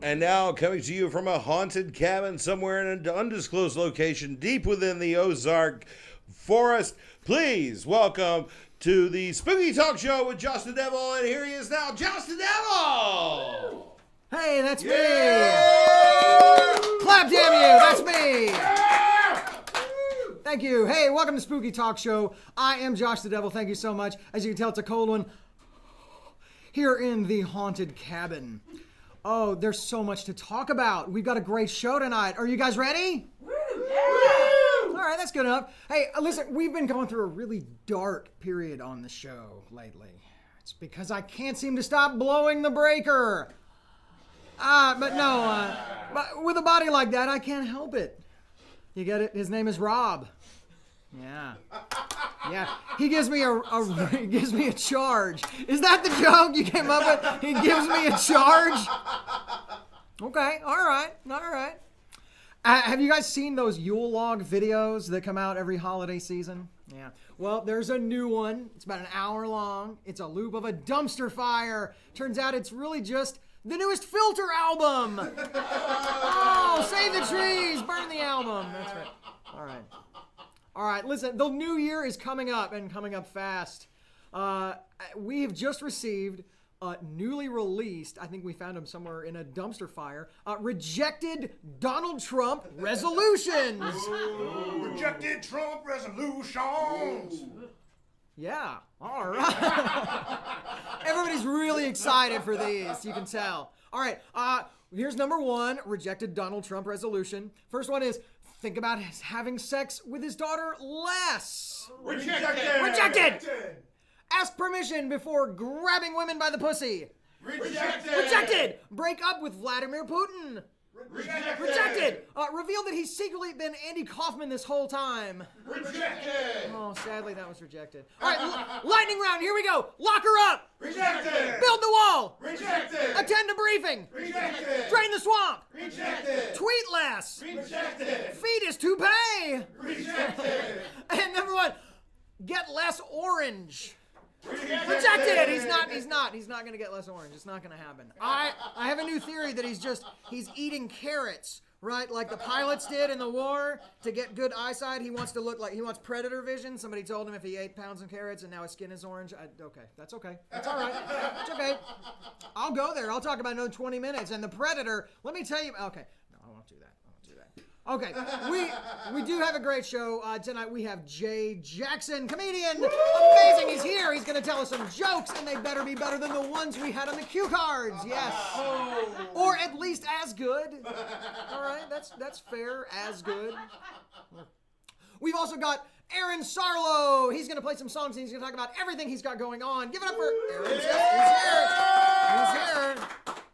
And now coming to you from a haunted cabin somewhere in an undisclosed location deep within the Ozark forest, please welcome to the Spooky Talk Show with Josh the Devil. And here he is now, Josh the Devil! Hey, that's me! Yeah! Clap, damn you! That's me! Yeah! Thank you. Hey, welcome to Spooky Talk Show. I am Josh the Devil. Thank you so much. As you can tell, it's a cold one. Here in the haunted cabin. Oh, there's so much to talk about. We've got a great show tonight. Are you guys ready? Woo! Yeah! All right, that's good enough. Hey, listen, we've been going through a really dark period on the show lately. It's because I can't seem to stop blowing the breaker. But with a body like that, I can't help it. You get it? His name is Rob. Yeah. He gives me he gives me a charge. Is that the joke you came up with? He gives me a charge? Okay, all right. Have you guys seen those Yule log videos that come out every holiday season? Yeah. Well, there's a new one. It's about an hour long. It's a loop of a dumpster fire. Turns out it's really just the newest Filter album. Oh, save the trees, burn the album. That's right. All right, listen, the new year is coming up and coming up fast. We have just received newly released, I think we found them somewhere in a dumpster fire, rejected Donald Trump resolutions. Rejected Trump resolutions. Yeah, all right. Everybody's really excited for these, you can tell. All right, here's number one, rejected Donald Trump resolution. First one is, think about having sex with his daughter less. Rejected. Ask permission before grabbing women by the pussy. Rejected. Break up with Vladimir Putin. Rejected. Reveal that he's secretly been Andy Kaufman this whole time. Rejected. Oh, sadly that was rejected. All right, lightning round. Here we go. Lock her up. Rejected. Build the wall. Rejected. Attend a briefing. Rejected. Drain the swamp. Rejected. Tweet less. Rejected. Fetus toupee. Rejected. And number one, get less orange. Rejected. He's not going to get less orange. It's not going to happen. I have a new theory that he's eating carrots, right? Like the pilots did in the war to get good eyesight. He wants predator vision. Somebody told him if he ate pounds of carrots and now his skin is orange. Okay, that's okay. That's all right. It's okay. I'll go there. I'll talk about another 20 minutes. And the predator, let me tell you. Okay, no, I won't do that. Okay, we do have a great show tonight. We have Jay Jackson, comedian, amazing. He's here. He's going to tell us some jokes, and they better be better than the ones we had on the cue cards. Yes, or at least as good. All right, that's fair. As good. We've also got Aaron Sarlo. He's going to play some songs, and he's going to talk about everything he's got going on. Give it up for Aaron. He's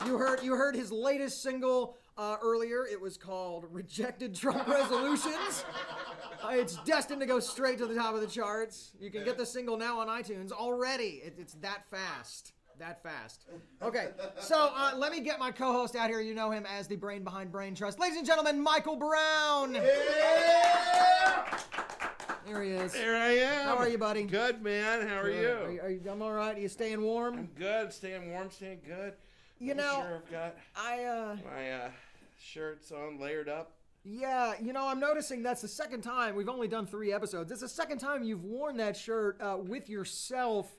here. You heard his latest single. Earlier, it was called Rejected Trump Resolutions. It's destined to go straight to the top of the charts. You can get the single now on iTunes already. It's that fast. Okay, so let me get my co-host out here. You know him as the brain behind Brain Trust. Ladies and gentlemen, Michael Brown. Yeah. There he is. There I am. How are you, buddy? Good, man. How are you? I'm all right. Are you staying warm? I'm good. Staying warm, staying good. Sure I've got my shirts on, layered up. Yeah, I'm noticing that's the second time. We've only done 3 episodes. It's the second time you've worn that shirt with yourself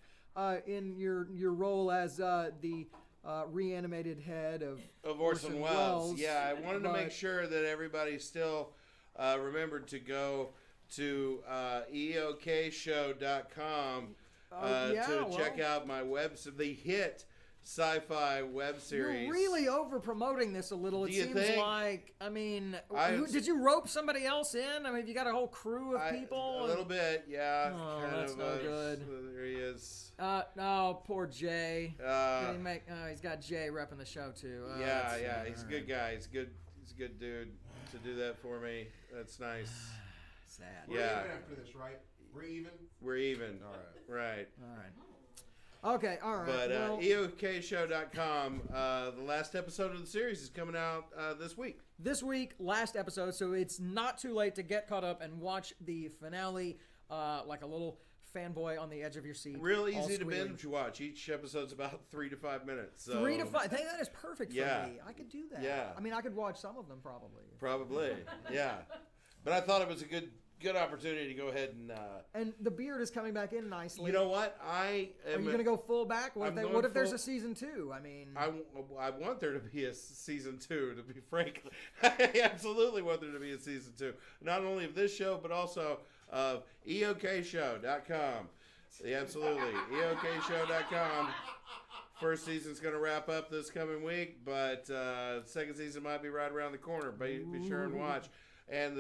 in your role as the reanimated head of Orson Welles. Yeah, I wanted to make sure that everybody still remembered to go to eokshow.com to check out my the hit sci-fi web series. You're really over-promoting this a little. It seems like, did you rope somebody else in? Have you got a whole crew of people? A little bit, yeah. Oh, that's no good. There he is. No, poor Jay. He's got Jay repping the show, too. Yeah, he's a good guy. He's a good dude to do that for me. That's nice. Sad. We're even after this, right? We're even? All right. Okay, all right. But eokshow.com, the last episode of the series is coming out this week. This week, last episode, so it's not too late to get caught up and watch the finale, like a little fanboy on the edge of your seat. Real all easy to squealing. binge watch. Each episode's about 3 to 5 minutes. So. 3 to 5. I think that is perfect for Yeah. me. I could do that. Yeah. I mean, I could watch some of them probably. Probably, yeah. But I thought it was a good opportunity to go ahead and. And the beard is coming back in nicely. You know what? Are you going to go full back? What if there's a season 2? I mean, I want there to be a season 2. To be frank, I absolutely want there to be a season 2. Not only of this show, but also of EOKShow.com. Yeah, absolutely, EOKShow.com. First season's going to wrap up this coming week, but second season might be right around the corner. Be sure and watch. And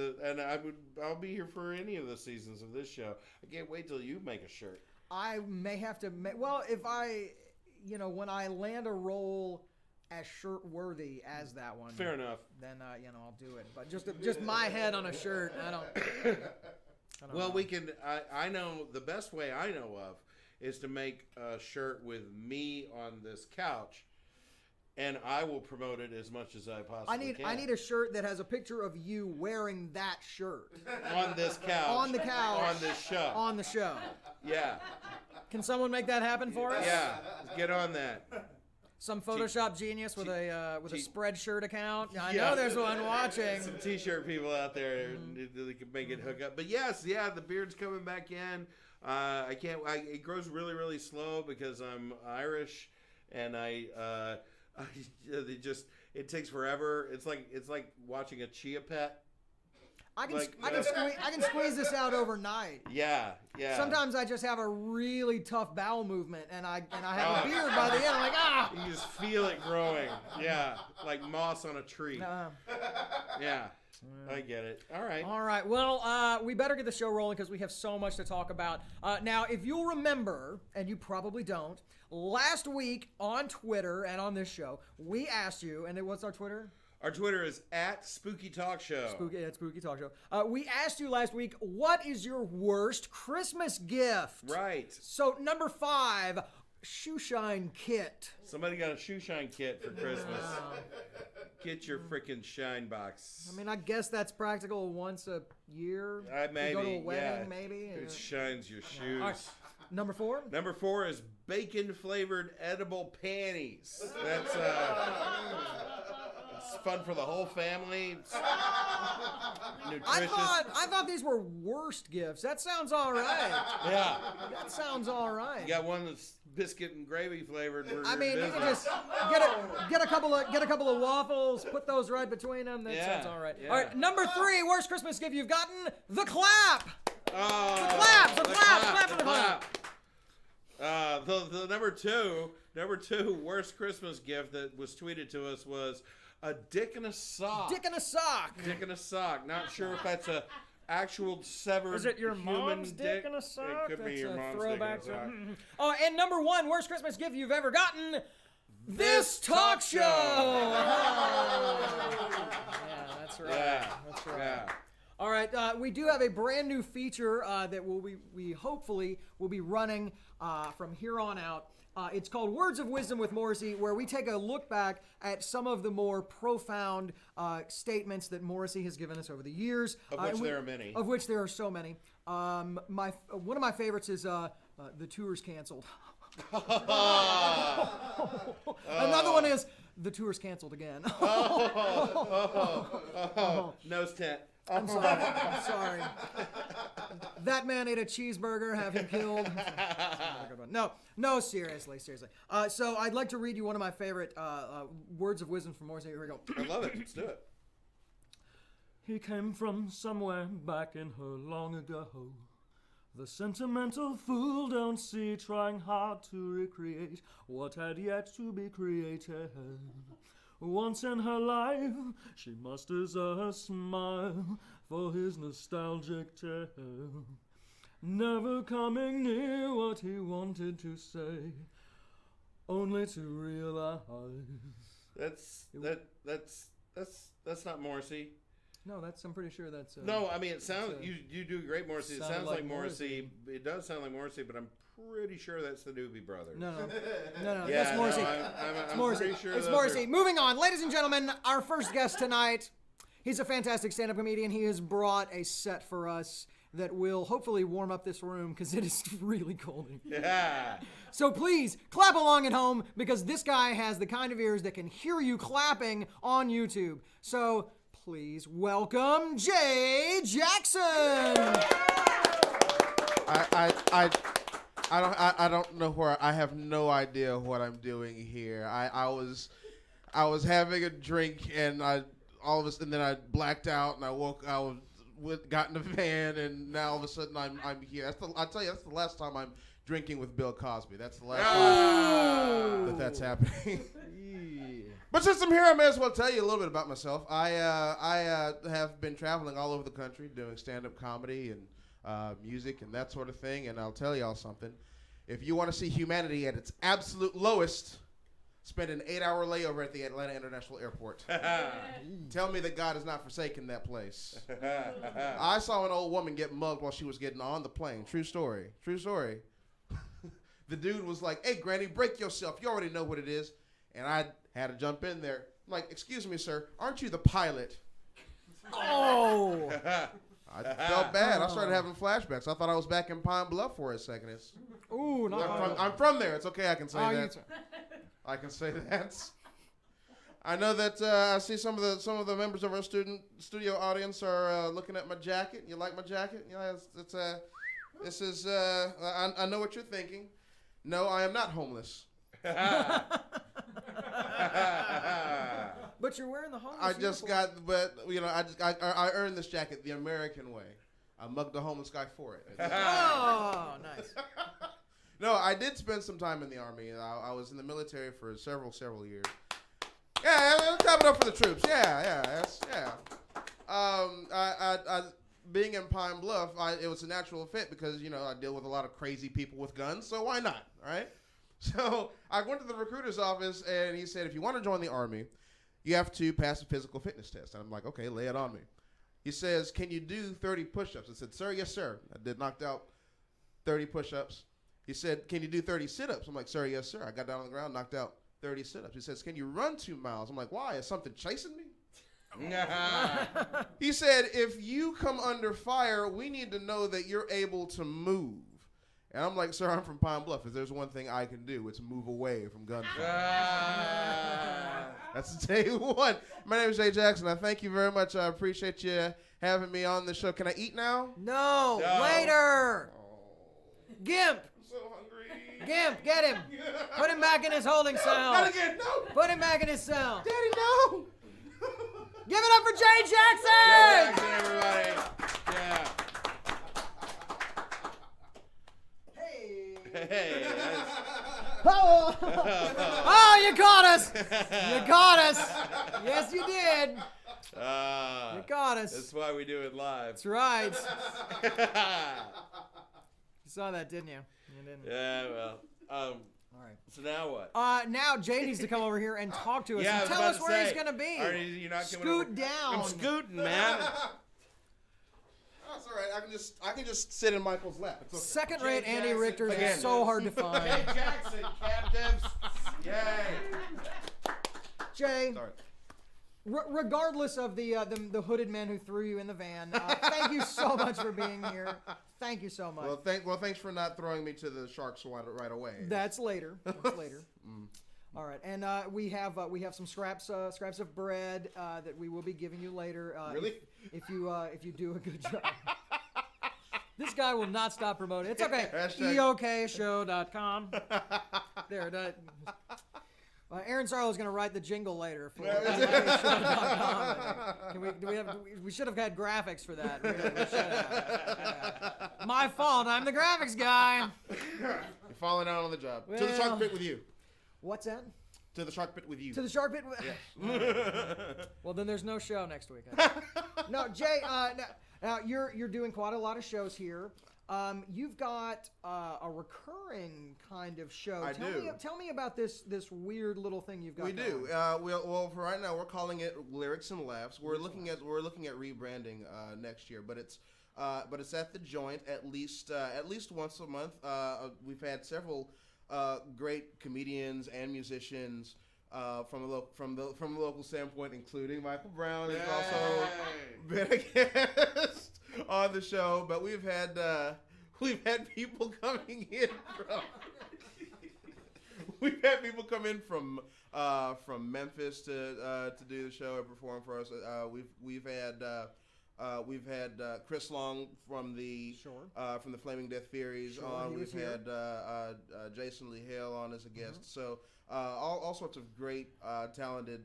I'll be here for any of the seasons of this show. I can't wait till you make a shirt. I may have to well, if I, when I land a role as shirt worthy as that one. Fair enough. Then I'll do it. But just my head on a shirt, I don't Well, know. we can. I know the best way I know of is to make a shirt with me on this couch, and I will promote it as much as I possibly can. I need a shirt that has a picture of you wearing that shirt on this couch. on the couch On this show. on the show. Yeah. Can someone make that happen for us? Yeah. Get on that. Some Photoshop genius with a Spreadshirt account. I Yeah. know there's one watching. Some t-shirt people out there that can make it hook up. But yes, the beard's coming back in. It grows really, really slow because I'm Irish, and it takes forever. It's like watching a chia pet. I can squeeze this out overnight. Yeah. Sometimes I just have a really tough bowel movement, and I have a beard by the end. I'm like, ah. You just feel it growing. Yeah, like moss on a tree. Yeah, I get it. All right. Well, we better get the show rolling because we have so much to talk about. Now, if you'll remember, and you probably don't, last week on Twitter and on this show, we asked you, and what's our Twitter? Our Twitter is @SpookyTalkShow. Spooky Talk Show. We asked you last week, what is your worst Christmas gift? Right. So, number 5, shoeshine kit. Somebody got a shoeshine kit for Christmas. Get your freaking shine box. I mean, I guess that's practical once a year. Maybe, go to a wedding, yeah. maybe. It shines your shoes. All right. Number 4? Number 4 is bacon-flavored edible panties. That's it's fun for the whole family. It's nutritious. I thought these were worst gifts. That sounds all right. Yeah. That sounds all right. You got one that's biscuit and gravy flavored. I mean, you can just get a couple of waffles, put those right between them. That sounds all right. Yeah. All right, number 3, worst Christmas gift you've gotten: the clap. Oh, The clap for the clap. The number two worst Christmas gift that was tweeted to us was a dick in a sock. Dick in a sock. Dick in a sock. Not sure if that's a actual severed Is it your human mom's dick in a sock? It could be That's your a mom's throwback dick in a sock. Oh, and number 1 worst Christmas gift you've ever gotten: this talk show. Yeah, that's right. Yeah. That's right. Yeah. All right, we do have a brand new feature that we hopefully will be running from here on out. It's called Words of Wisdom with Morrissey, where we take a look back at some of the more profound statements that Morrissey has given us over the years. Of which there are many. Of which there are so many. One of my favorites is the tour's canceled. Another one is the tour's canceled again. Nose tent. I'm sorry. That man ate a cheeseburger. Have him killed. No, seriously. So I'd like to read you one of my favorite words of wisdom from Morrissey. Here we go. I love it. Let's do it. He came from somewhere back in her long ago. The sentimental fool don't see, trying hard to recreate what had yet to be created. Once in her life, she musters a smile for his nostalgic tale, never coming near what he wanted to say, only to realize. That's not Morrissey. No, I'm pretty sure that's. No, I mean it sounds. You do great, Morrissey. It sounds like Morrissey. Morrissey. It does sound like Morrissey, but I'm pretty sure that's the Doobie Brothers. No, Yeah, that's Morrissey. I'm Morrissey. pretty sure It's those Morrissey. are- Moving on, ladies and gentlemen, our first guest tonight. He's a fantastic stand-up comedian. He has brought a set for us that will hopefully warm up this room because it is really cold in here. Yeah. So please clap along at home because this guy has the kind of ears that can hear you clapping on YouTube. So please welcome Jay Jackson. I don't know where. I have no idea what I'm doing here. I was having a drink and then I blacked out and I got in the van and now all of a sudden I'm here. I tell you, that's the last time I'm drinking with Bill Cosby. That's the last time that's happening. But since I'm here, I may as well tell you a little bit about myself. I have been traveling all over the country doing stand-up comedy and music and that sort of thing. And I'll tell y'all something. If you want to see humanity at its absolute lowest, spend an 8-hour layover at the Atlanta International Airport. Tell me that God has not forsaken that place. I saw an old woman get mugged while she was getting on the plane. True story. True story. The dude was like, "Hey, Granny, break yourself. You already know what it is." And I had to jump in there. I'm like, "Excuse me, sir. Aren't you the pilot?" Oh. I felt bad. I started having flashbacks. I thought I was back in Pine Bluff for a second. Ooh, no. I'm from there. It's okay. I can say that. I can say that. I know that I see some of the members of our studio audience are looking at my jacket. You like my jacket? Yeah, this is. I know what you're thinking. No, I am not homeless. But you're wearing the homeless I just uniform. I earned this jacket the American way. I mugged a homeless guy for it. Oh, nice. No, I did spend some time in the Army. I was in the military for several years. Yeah, clap it up for the troops. Yeah. Being in Pine Bluff, it was a natural fit because, I deal with a lot of crazy people with guns, so why not, right? So I went to the recruiter's office, and he said, if you want to join the Army, you have to pass a physical fitness test. And I'm like, okay, lay it on me. He says, can you do 30 push-ups? I said, sir, yes, sir. I did knocked out 30 push-ups. He said, can you do 30 sit-ups? I'm like, sir, yes, sir. I got down on the ground, knocked out 30 sit-ups. He says, can you run 2 miles? I'm like, why? Is something chasing me? He said, if you come under fire, we need to know that you're able to move. And I'm like, sir, I'm from Pine Bluff. If there's one thing I can do, it's move away from gunfire. That's day one. My name is Jay Jackson. I thank you very much. I appreciate you having me on the show. Can I eat now? No. Later. Gimp. I'm so hungry. Gimp, get him. Put him back in his holding cell. Not again, no. Put him back in his cell. Daddy, no. Give it up for Jay Jackson. Jay Jackson, everybody. Yeah. Hey. Oh, you caught us. You caught us. Yes, you did. You caught us. That's why we do it live. That's right. You saw that, didn't you? You didn't. Yeah, well. All right. So now what? Now Jay needs to come over here and talk to us Yeah, I and was tell about us to where say, he's gonna be. you're not coming Scoot over? down. I'm scooting, man. That's all right. I can just sit in Michael's lap. It's okay. Second-rate Jay Andy Jackson, Richters again. is so hard to find. Jay Jackson, captives. Yay. Jay, Sorry. regardless of the hooded man who threw you in the van, thank you so much for being here. Thank you so much. Well, thanks for not throwing me to the sharks right away. That's later. That's later. All right, and we have some scraps of bread that we will be giving you later. Really? If you do a good job. This guy will not stop promoting. It's okay. EOKshow.com. There. Aaron Sarlo is going to write the jingle later for EOKshow.com. We should have had graphics for that. We should have. My fault. I'm the graphics guy. You're falling down on the job. To the Well- shark pit with you. What's that? To the shark pit with you. To the shark pit? Well, then there's no show next week. No, Jay, now you're doing quite a lot of shows here. You've got a recurring kind of show. I do. Tell me about this weird little thing you've got. We going. do. Well, for right now, we're calling it Lyrics and Laughs. We're looking at rebranding next year, but it's at the Joint at least once a month. We've had several great comedians and musicians from the local standpoint, including Michael Brown, who's also been a guest. on the show, but we've had people coming in from we've had people come in from Memphis to do the show and perform for us. We've had Chris Long from the Flaming Death Theories on. We've had Jason Lee Hale on as a guest. So all sorts of great talented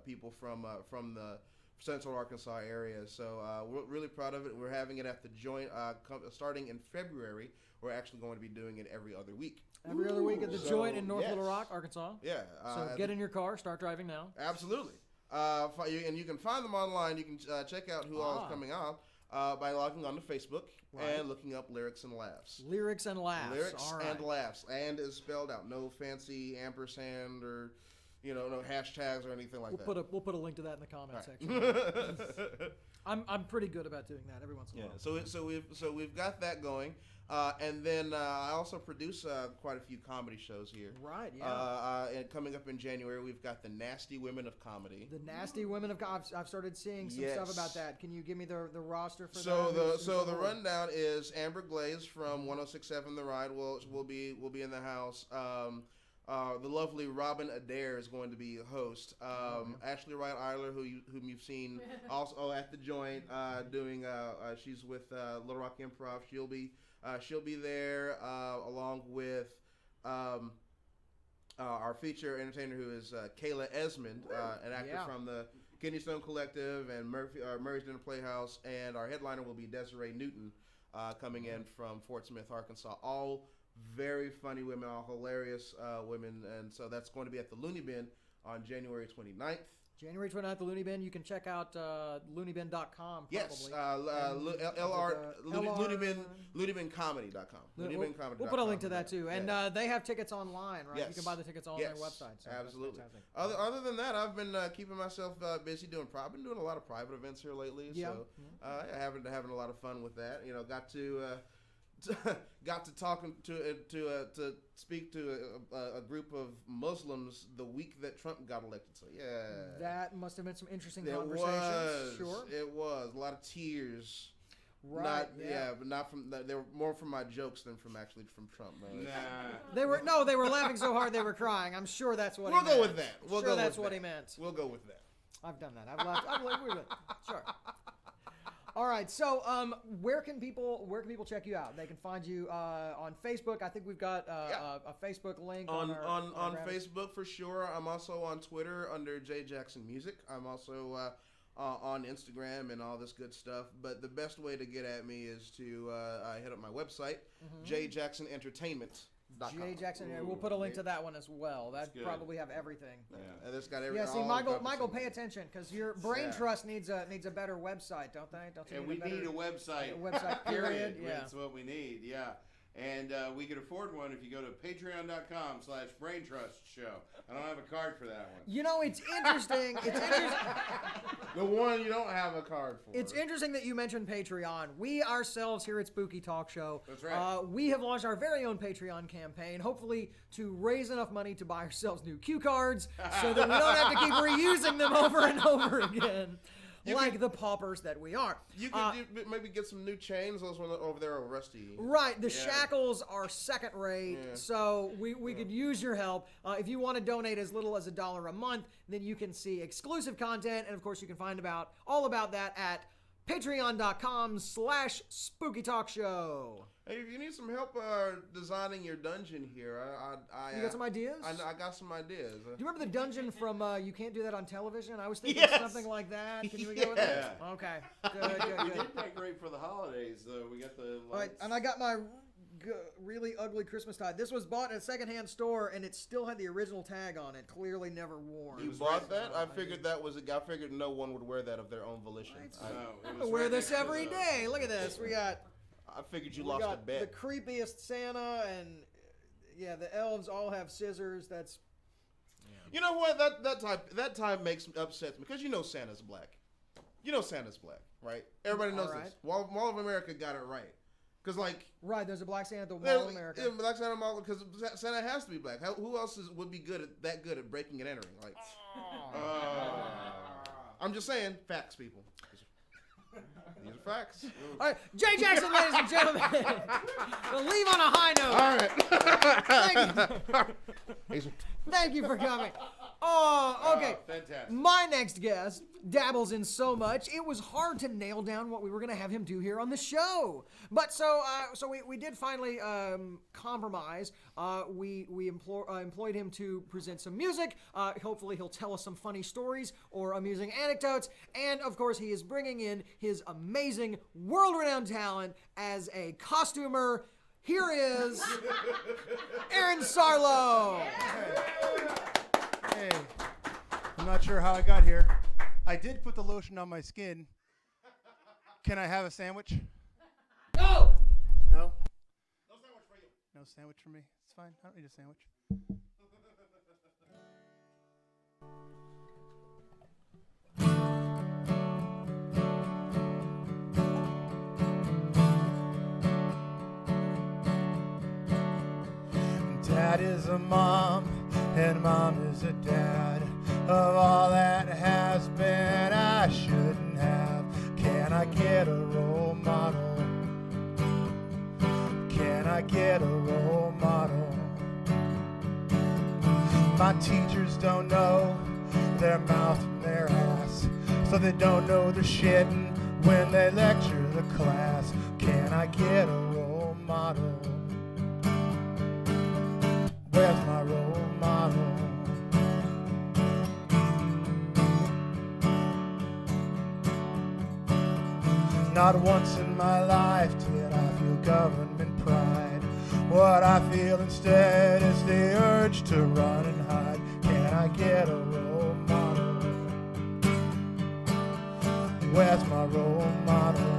people from the Central Arkansas area. So we're really proud of it. We're having it at the Joint starting in February. We're actually going to be doing it every other week. Every other week at the Joint in North Little Rock, Arkansas. Yeah. So get in your car, start driving now. Absolutely. And you can find them online. You can check out who all is coming out by logging on to Facebook and looking up Lyrics and Laughs. Lyrics and Laughs. Lyrics all right. and Laughs. And is spelled out. No fancy ampersand or no hashtags or anything like that. We'll put a link to that in the comment section. I'm pretty good about doing that every once in a while. So we've got that going. And then I also produce quite a few comedy shows here. Right, yeah. And coming up in January, we've got the Nasty Women of Comedy. The Nasty Women of Comedy. I've started seeing some stuff about that. Can you give me the roster for that? So the rundown is Amber Glaze from 106.7 The Ride will be in the house. The lovely Robin Adair is going to be a host. Ashley Wright Eiler, whom you've seen also at the Joint doing. She's with Little Rock Improv. She'll be there along with our feature entertainer, who is Kayla Esmond, an actor from the Kidney Stone Collective and Murray's Dinner Playhouse, and our headliner will be Desiree Newton, coming in from Fort Smith, Arkansas. All very funny women, all hilarious women, and so that's going to be at the Looney Bin on January 29th. January 29th, the Looney Bin. You can check out looneyBin.com. Yes, LooneyBinComedy.com. We'll put a link to that too, and they have tickets online, right? Yes. You can buy the tickets on their website. So absolutely. Other than that, I've been keeping myself busy doing. I've been doing a lot of private events here lately, so having a lot of fun with that. Got to talking to speak to a group of Muslims the week that Trump got elected. So that must have been some interesting conversations. It was a lot of tears. Right. But not from. They were more from my jokes than from Trump. Nah. They were laughing so hard they were crying. I'm sure that's what. We'll go with that. That's what he meant. We'll go with that. I've done that. I've laughed. Sure. All right, so where can people check you out? They can find you on Facebook. I think we've got a Facebook link on Facebook for sure. I'm also on Twitter under J Jackson Music. I'm also on Instagram and all this good stuff. But the best way to get at me is to hit up my website, jjacksonentertainment.com. J Jackson, we'll put a link to that one as well. That probably have everything. Yeah, and it's got everything. Yeah, see, Michael, pay attention because your brain trust needs a better website, don't they? And we need a website. A website, period. Yeah, that's what we need. Yeah. And we could afford one if you go to patreon.com/braintrustshow. I don't have a card for that one. You know, it's interesting. The one you don't have a card for. It's interesting that you mentioned Patreon. We ourselves here at Spooky Talk Show, that's right. We have launched our very own Patreon campaign, hopefully to raise enough money to buy ourselves new cue cards so that we don't have to keep reusing them over and over again. The paupers that we are. You could maybe get some new chains. Those ones over there are rusty. Right. The shackles are second rate, so we could use your help. If you want to donate as little as $1 a month, then you can see exclusive content, and of course you can find all about that at patreon.com/spookytalkshow. Hey, if you need some help designing your dungeon here, you got some ideas? I got some ideas. Do you remember the dungeon from You Can't Do That on Television? I was thinking something like that. Can we go with that? Okay. Good. We did decorate for the holidays, though. We got the lights. All right, and I got my really ugly Christmas tie. This was bought at a secondhand store, and it still had the original tag on it. Clearly never worn. You bought that? I figured I figured no one would wear that of their own volition. I wear this every day. Look at this. I figured you lost a bet. The creepiest Santa, and the elves all have scissors. That's you know what that time upsets me because Santa's black. Santa's black, right? Everybody knows this. Mall of America got it right. Because there's a black Santa at the Mall of America. Yeah, black Santa Mall because Santa has to be black. Who else would be good at breaking and entering? I'm just saying, facts, people. These are facts. All right, Jay Jackson, ladies and gentlemen. We'll leave on a high note. All right. Thank you for coming. Oh, okay. Fantastic. My next guest dabbles in so much, it was hard to nail down what we were going to have him do here on the show. But so we did finally compromise. We employed him to present some music. Hopefully he'll tell us some funny stories or amusing anecdotes. And, of course, he is bringing in his amazing, world-renowned talent as a costumer. Here is Aaron Sarlo. Hey, I'm not sure how I got here. I did put the lotion on my skin. Can I have a sandwich? No! No? No sandwich for you. No sandwich for me? It's fine. I don't need a sandwich. Dad is a mom, and mom is a dad. Of all that has been, I shouldn't have. Can I get a role model? Can I get a role model? My teachers don't know their mouth from their ass, so they don't know the shitting when they lecture the class. Can I get a role model? Where's my role model? Not once in my life did I feel government pride. What I feel instead is the urge to run and hide. Can I get a role model? Where's my role model?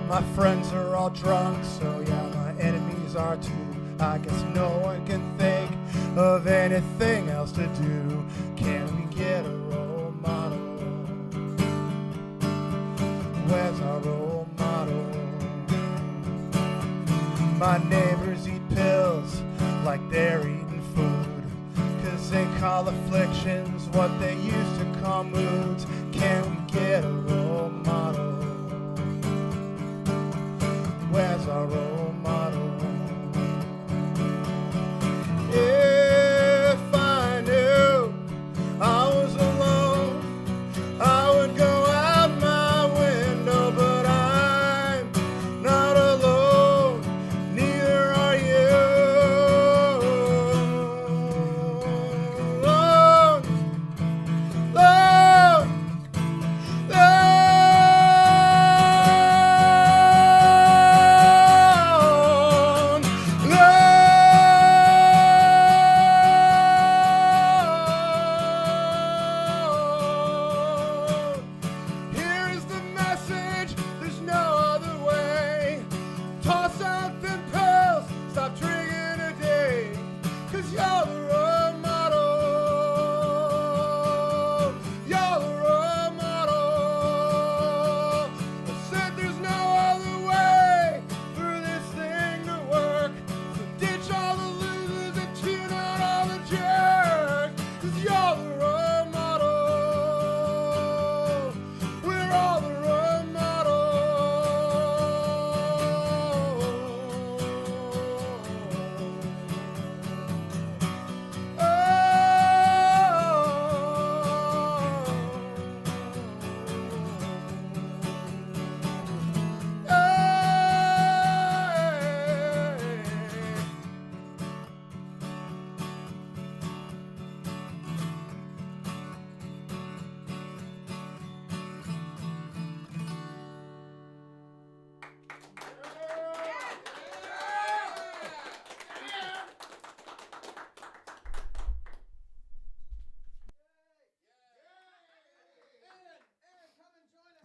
My friends are all drunk, so yeah, my enemies are too. I guess no one can think of anything else to do. Can we get a role model? Where's our role model? My neighbors eat pills like they're eating food, 'cause they call afflictions what they used to call moods. Can we get a role model? Where's our role model? If I knew I was alone, I would go out my window, but I'm not alone, neither are you. Alone, alone, alone. Here's the message, there's no other way. Toss out them pills, stop drinking a day, 'cause you're the role model. You're the role model. I said there's no other way for this thing to work. So ditch all the losers and tune out all the jerks, 'cause you're the role model. We're all the role model.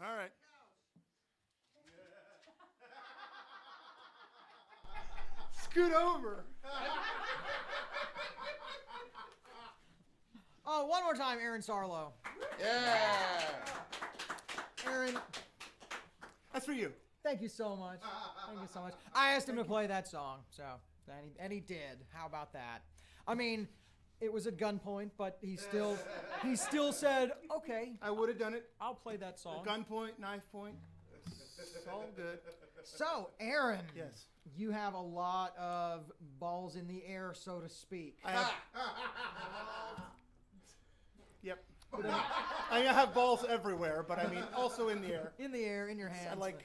All right. Scoot over. Oh, one more time, Aaron Sarlo. Yeah. Aaron, That's for you. thank you so much. Thank you so much. I asked him to play that song, so and he did. How about that? I mean, it was at gunpoint, but he still said, "Okay, I would have done it. I'll play that song." Gunpoint, knife point. It's all good. So, Aaron, Yes. you have a lot of balls in the air, so to speak. I have. Yep. I have balls everywhere, but I mean also in the air. In the air, in your hands. I like.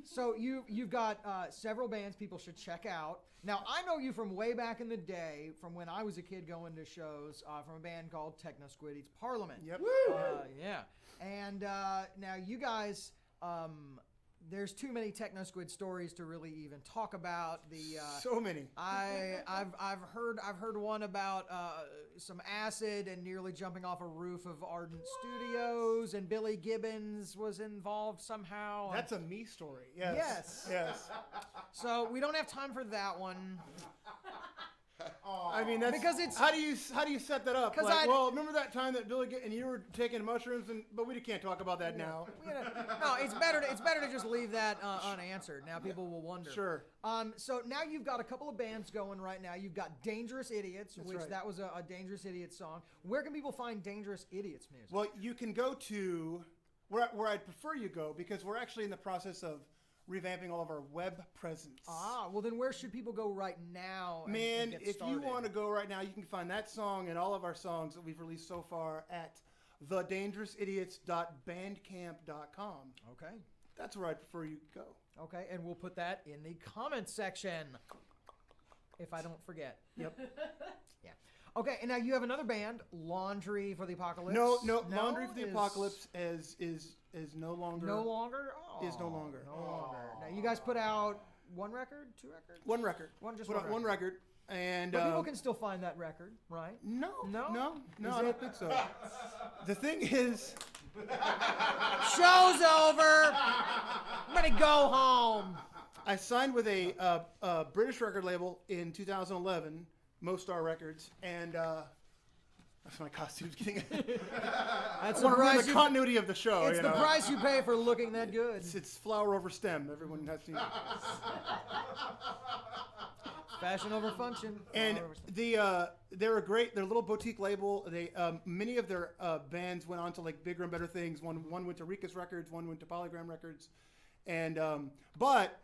So you've got several bands people should check out. Now, I know you from way back in the day, from when I was a kid going to shows, from a band called Techno Squid Eats Parliament. Yep. Yeah. And now you guys, there's too many Techno Squid stories to really even talk about. So many. I've heard one about some acid and nearly jumping off a roof of Ardent Studios, and Billy Gibbons was involved somehow. That's a me story. Yes. Yes. Yes. So we don't have time for that one. I mean, that's Because it's- how do you set that up? 'Cause Like, well, remember that time that Billy and you were taking mushrooms, but we can't talk about that now. No, it's better to just leave that unanswered. Now people will wonder. Sure. So now you've got a couple of bands going right now. You've got Dangerous Idiots, which right. that was a Dangerous Idiots song. Where can people find Dangerous Idiots music? Well, you can go to where I'd prefer you go, because we're actually in the process of revamping all of our web presence. Well then where should people go right now? And Man, get if started? you want to go right now, you can find that song and all of our songs that we've released so far at thedangerousidiots.bandcamp.com. Okay. That's where I'd prefer you go. Okay, and we'll put that in the comments section. If I don't forget. Yep. Yeah. Okay, and now you have another band, Laundry for the Apocalypse. No, Laundry for the Is- Apocalypse is no longer. No longer? Oh, Is no longer. No longer. Now, you guys put out one record, two records? One record. Just Put out one record. And But people can still find that record, right? No, No? I Is don't it- think so. The thing is, Show's over! I'm gonna go home! I signed with a British record label in 2011, Mostar Records, and that's my costume's getting. That's I the want to ruin price the you, continuity of the show. it's you the know? price you pay for looking that good. It's flower over stem. Everyone has to. Fashion over function. And they're a great. They're a little boutique label. They many of their bands went on to like bigger and better things. One went to Ricus Records. One went to Polygram Records. And but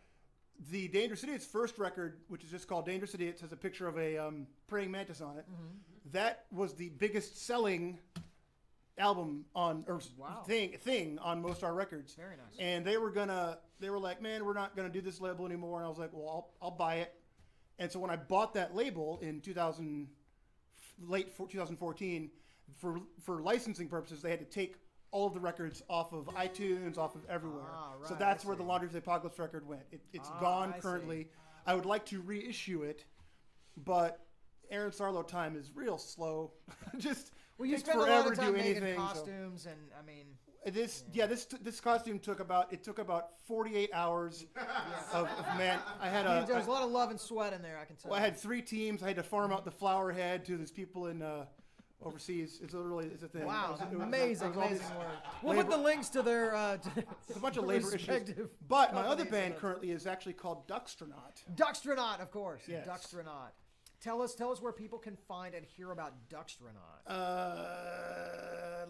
the Dangerous Idiots first record, which is just called Dangerous Idiots, has a picture of a praying mantis on it. Mm-hmm. That was the biggest selling album on thing on Mostar Records. Very nice. And they were like, man, we're not gonna do this label anymore. And I was like, well, I'll buy it. And so when I bought that label in 2014, for licensing purposes, they had to take all of the records off of iTunes, off of everywhere. Right, So that's I where the see. Laundry for the Apocalypse record went. It's gone I currently. see. I would like to reissue it, but Aaron Sarlo time is real slow. Just Well, you takes spend a lot forever of to time do making anything. So. costumes, and I mean, This costume took about 48 hours of man. I had there was a lot of love and sweat in there, I can tell. Well, I had 3 teams. I had to farm out the flower head to these people in overseas. It's a thing. Wow, It was amazing all these work. We'll put the links to their It's a bunch of labor issues. respective But my other companies band and- currently is actually called Duckstronaut. Duckstronaut, of course. Yes. Duckstronaut. Tell us where people can find and hear about Duckstronaut.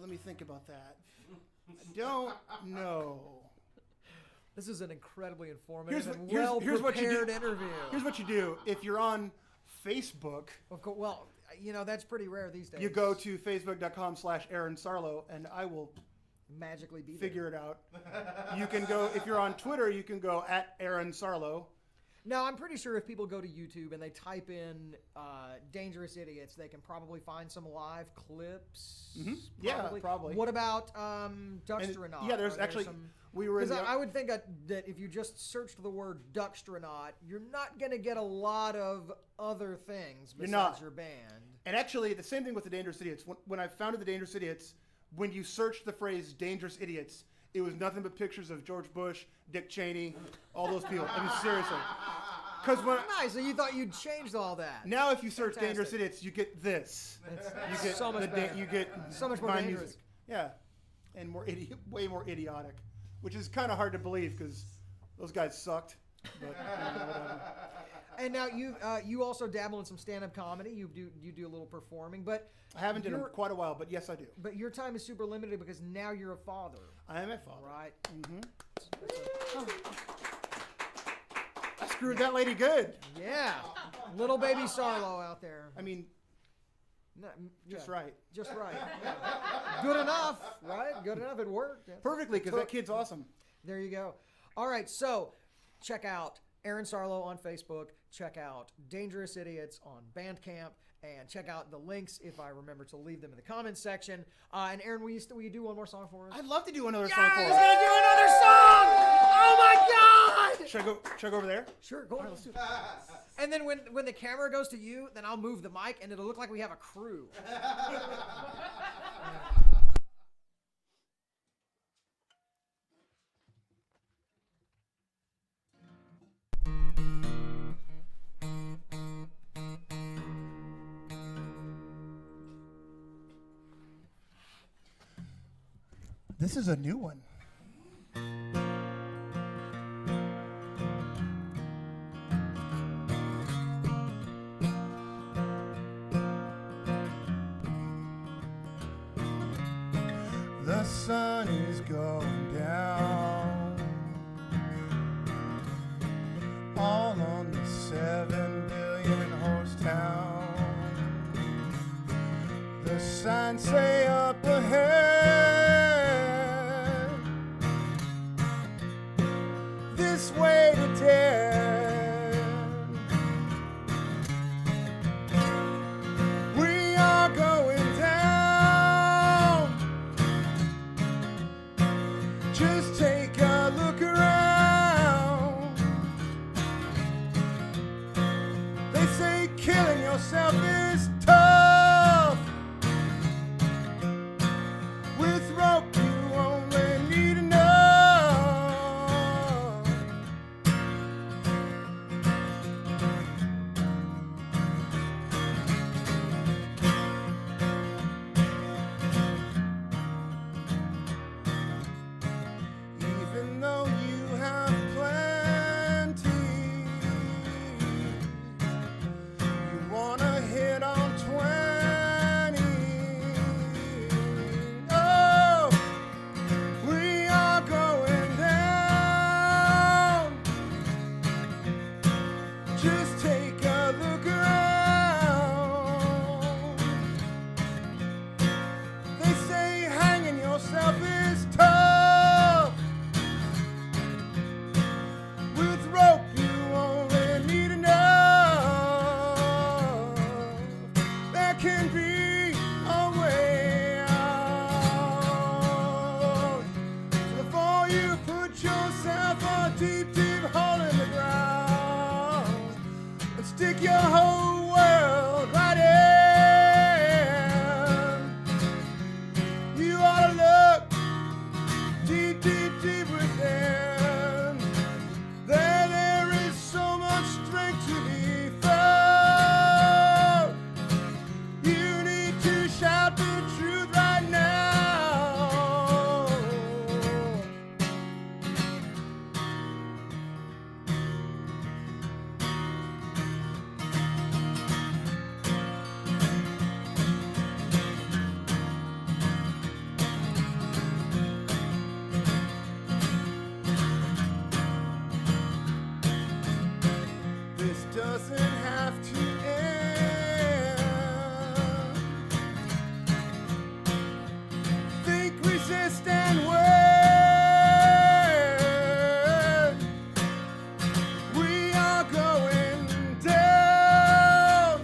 Let me think about that. I don't know. This is an incredibly informative Here's and what you well-prepared do. interview. Here's what you do. If you're on Facebook, Of course, well, that's pretty rare these days. you go to facebook.com/Aaron Sarlo, and I will magically be figure it out. You can go, if you're on Twitter, you can go @Aaron Sarlo. Now, I'm pretty sure if people go to YouTube and they type in Dangerous Idiots, they can probably find some live clips. Mm-hmm. Yeah, probably. What about Duckstronaut? Yeah, there's Are there actually, some- we were in Because the, I would think that if you just searched the word Duckstronaut, you're not going to get a lot of other things besides not. your band. and actually the same thing with the Dangerous Idiots. When I founded the Dangerous Idiots, when you searched the phrase Dangerous Idiots, it was nothing but pictures of George Bush, Dick Cheney, all those people. I mean, seriously. Because when Nice. So you thought you'd changed all that. now, if you search Fantastic. Dangerous Idiots, you get this. You get so much better. you get So much more my dangerous. music. Yeah, and way more idiotic, which is kind of hard to believe because those guys sucked. But whatever. And now you also dabble in some stand-up comedy. You do a little performing, but I haven't done it in quite a while, but yes, I do. but your time is super limited because now you're a father, I am a father. right? I screwed that lady good. Yeah, little baby Sarlo out there. I mean, No, just yeah, right. Just right. Yeah. Good enough, right? Good enough. It worked. Yeah. Perfectly, because that kid's awesome. There you go. All right, so check out Aaron Sarlo on Facebook. Check out Dangerous Idiots on Bandcamp. And check out the links if I remember to leave them in the comments section. And Aaron, will you do one more song for us? I'd love to do another song He's for gonna us. do another song! Oh my God! Should I go over there? Sure, go on. Let's do it. And then when the camera goes to you, then I'll move the mic and it'll look like we have a crew. This is a new one. The sun is going down, all on the 7 billion horse town. The signs say up ahead, this way to death. We are going down. Just take a look around. They say killing yourself is tough. With rope you only need enough. Even though you have plenty, you wanna hit on 20. Oh, we are going down. Just take a look around. They say hanging yourself is tough. With rope you only need enough. There can be a way out. So before you put yourself a deep, deep hole in the ground and stick your whole world right in, you ought to look deep, deep, deep within. There is so much strength to be found. You need to shout the truth right now. This doesn't have to end. Think, resist, and wait. We are going down.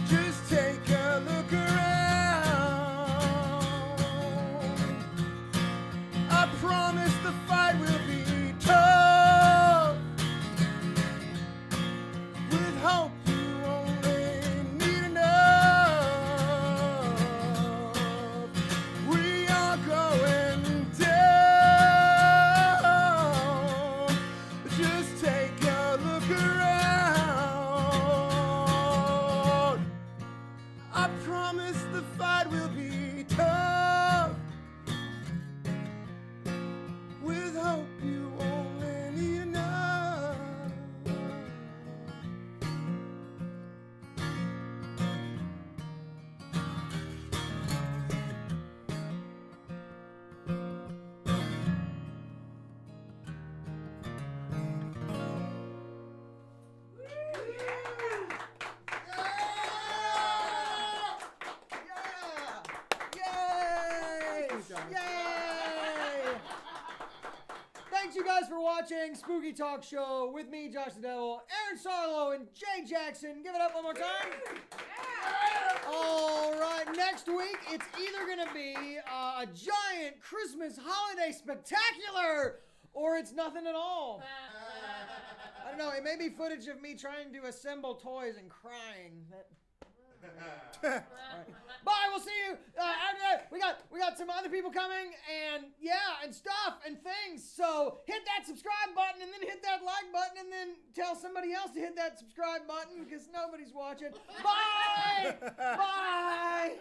Just take a look around. I promise the fight will be tough. With hope you only need enough. We are going down. Just take Thanks, you guys, for watching Spooky Talk Show with me, Josh the Devil, Aaron Sarlo, and Jay Jackson. Give it up one more time. All right, next week, it's either going to be a giant Christmas holiday spectacular, or it's nothing at all. I don't know. It may be footage of me trying to assemble toys and crying. Right. Bye. We'll see you after that. We got some other people coming, and stuff and things. So hit that subscribe button, and then hit that like button, and then tell somebody else to hit that subscribe button because nobody's watching. Bye. Bye.